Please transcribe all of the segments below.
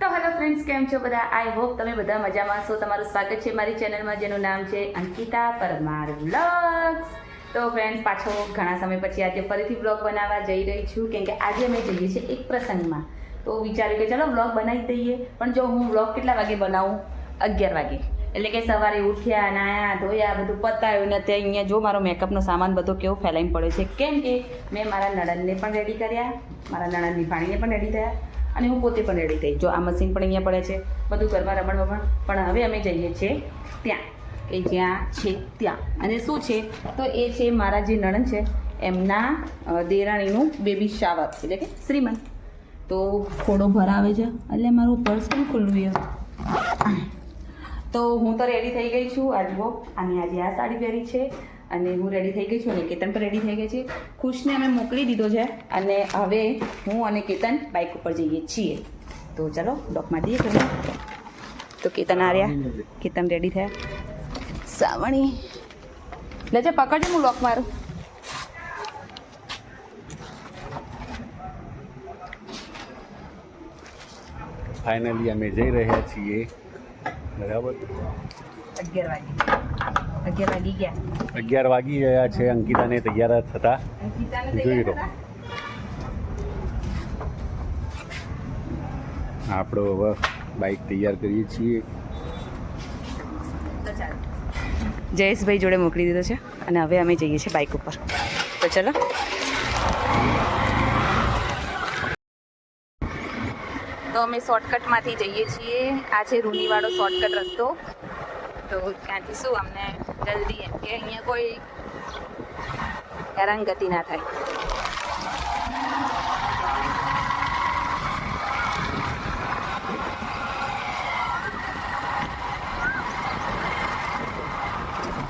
તો hello friends, કેમ છો બધા? આઈ હોપ તમે બધા મજામાં છો. તમારું સ્વાગત છે મારી ચેનલમાં, જેનું નામ છે અંકિતા પરમાર વ્લોગ્સ. તો ફ્રેન્ડ્સ, પાછો ઘણા સમય પછી આજે ફરીથી વ્લોગ બનાવવા જઈ રહી છું, કેમ કે આજે અમે જઈએ છીએ એક પ્રસંગમાં. તો વિચાર્યું કે ચલો વ્લોગ બનાવી દઈએ. પણ જો હું વ્લોગ કેટલા વાગે બનાવું? 11 વાગે. એટલે કે સવારે ઉઠ્યા, નાયા ધોયા, બધું પતાવ્યું ને ત્યાં અહીંયા જો મારો મેકઅપનો સામાન બધો કેવો ફેલાઈને પડ્યો છે. કેમ કે મેં મારા નણંદને પણ રેડી કર્યા, મારા નણંદની ભાણીને પણ રેડી થયા અને હું પોતે પણ રેડી થઈ. જો આ મશીન પણ અહીંયા પડે છે, બધું ઘરમાં રમણ. પણ હવે અમે જઈએ છીએ ત્યાં, કે જ્યાં છે ત્યાં. અને શું છે તો એ છે મારા જે નણંદ છે એમના દેરાણીનું બેબી શાવર, એટલે કે શ્રીમંત. તો થોડો ભરાવે છે એટલે મારું પર્સ પણ ખુલ્લું છે. તો હું તો રેડી થઈ ગઈ છું. આજે આજે આ સાડી પહેરી છે અને હું રેડી થઈ ગઈ છું અને કેતન પણ રેડી થઈ ગઈ છે. ખુશને અમે મોકલી દીધો છે અને હવે હું અને કેતન બાઇક ઉપર જઈએ છીએ. તો ચલો ડોકમાં દઈએ કે તો કેતન આવ્યા, કેતન રેડી થયા. સાવણી લેજે, પકડજે, હું લોક મારું. ફાઇનલી અમે જઈ રહ્યા છીએ. બરાબર 11 વાગી ગયા. 11 વાગી ગયા છે. અંકિતાને તૈયાર થતા જોઈ લો. આપણો હવે બાઇક તૈયાર કરીએ છીએ. જયેશભાઈ જોડે મોકલી દીધો છે અને હવે અમે જઈએ છીએ બાઇક ઉપર. તો ચલો. તો અમે શોર્ટકટમાંથી જઈએ છીએ. આ છે રૂનીવાળો શોર્ટકટ રસ્તો. તો ત્યાંથી શું અમને જલ્દી, એમ કે અહીંયા કોઈ હેરાનગતિ ના થાય.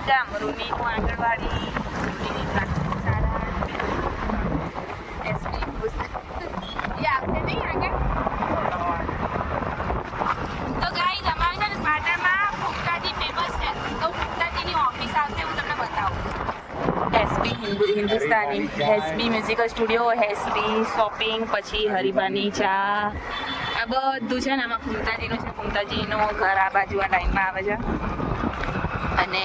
ગામ રૂનીનું આંગણવાડી, રૂનીની પ્રાથમિક શાળા, એસપી એ આવશે નહીં આગળ. તો ગાઈઝ, અમારે છે ને પાટણમાં ફૂમતાજી ફેમસ છે. તો ફૂમતાજીની ઓફિસ આવશે, હું તમને બતાવું. SB Hindustani, SB musical studio, SB shopping, પછી હરિબાની ચા, આ બધું છે ને આમાં ફૂમતાજીનું છે. ફૂમતાજીનું ઘર આ બાજુ આ લાઈનમાં આવે છે. અને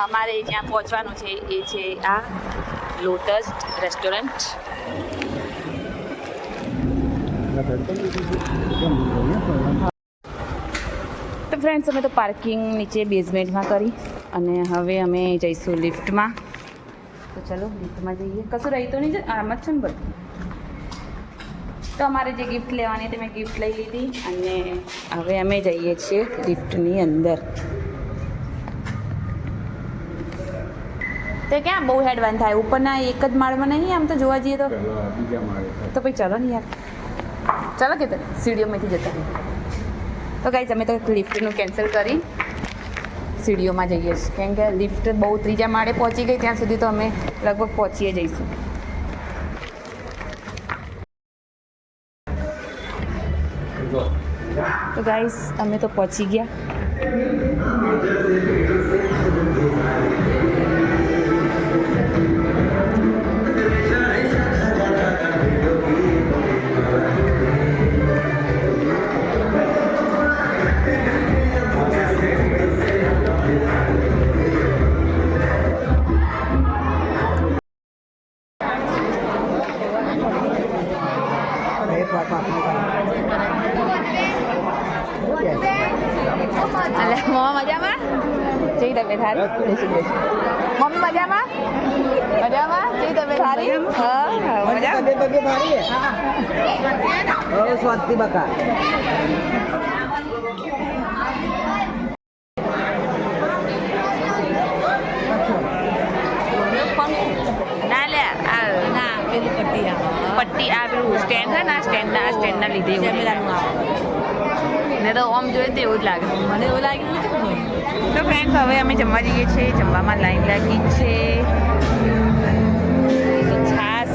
અમારે જ્યાં પહોંચવાનું છે એ છે આ લોટસ રેસ્ટોરન્ટ. તો ફ્રેન્ડ્સ, અમે તો પાર્કિંગ નીચે બેઝમેન્ટમાં કરી અને હવે અમે જઈશું લિફ્ટમાં. તો ચલો લિફ્ટમાં જઈએ. કશું રહી તો નહીં છે, આમ જ છે ને બધું. તો અમારે જે ગિફ્ટ લેવાની હતી મેં ગિફ્ટ લઈ લીધી અને હવે અમે જઈએ છીએ લિફ્ટની અંદર. તે ક્યાં બહુ હેડવાન થાય, ઉપરના એક જ માળમાં નહીં. આમ તો જોવા જઈએ તો પછી ચલો ને યાર, ચાલો કે સીડીઓમાંથી જતા રહીએ. તો ગાઈઝ, અમે તો લિફ્ટનું કેન્સલ કરી સીડીઓમાં જઈએ છીએ, કેમ કે લિફ્ટ બહુ ત્રીજા માળે પહોંચી ગઈ. ત્યાં સુધી તો અમે લગભગ પહોંચીએ જઈશું. તો ગાઈઝ, અમે તો પહોંચી ગયા. અલે મમ્મા મજામાં? જઈ તબિયત સારી? મમ્મી મજામાં? મજામાં? જઈ તબિયત સારી? હા મજા. તબિયત સારી હે? સ્વાતિ બકા. ના લે ના પેલી પટ્ટી આ પેલું સ્ટેન્ડ છે ને, સ્ટેન્ડના લીધે એવું ને. તો આમ જોઈએ તો એવું જ લાગે. મને એવું લાગ્યું. તો ફ્રેન્ડ્સ, હવે અમે જમવા જઈએ છીએ. જમવામાં લાઈન લાગી છે. છાસ,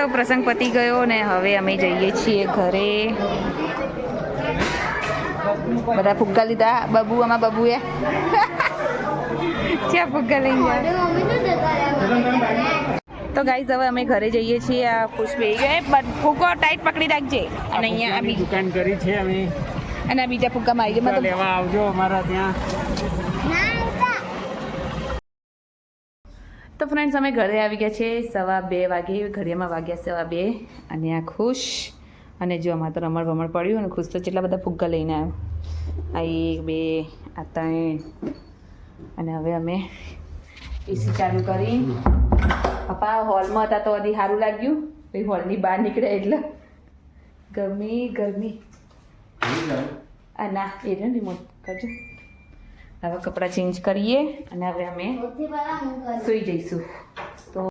તો પ્રસંગ પતી ગયો ને હવે અમે જઈએ છીએ ઘરે. બધા ફુગ્ગા લીધા બાબુ, આમાં બાબુએ ક્યાં ફુગ્ગા લઈ ગયા. તો ગાઈઝ હવે અમે ઘરે જઈએ છીએ. આ ખુશ થઈ ગયો, ફુગ્ગો ટાઈટ પકડી રાખજે. અને અહીંયા આ બીજી દુકાન કરી છે અમે, અને આ બીજા ફુગ્ગા મારી દે. મતલબ લેવા આવજો અમારા ત્યાં. તો ફ્રેન્ડ્સ અમે ઘરે આવી ગયા છે 2:15 વાગે. ઘડિયામાં વાગ્યા 2:15 અને આ ખુશ અને જો અમારે તો રમણ ભમણ પડ્યું અને ખુશ તો કેટલા બધા ફુગ્ગા લઈને આવ્યો. આ 1 2 આ 3 અને હવે અમે એસી ચાલુ કરી. પપ્પા હોલમાં હતા તો હજી સારું લાગ્યું, પછી હોલની બહાર નીકળ્યા એટલે ગરમી. આ ના એ ને રિમોટ કરજો. હવે કપડાં ચેન્જ કરીએ અને હવે અમે સૂઈ જઈશું.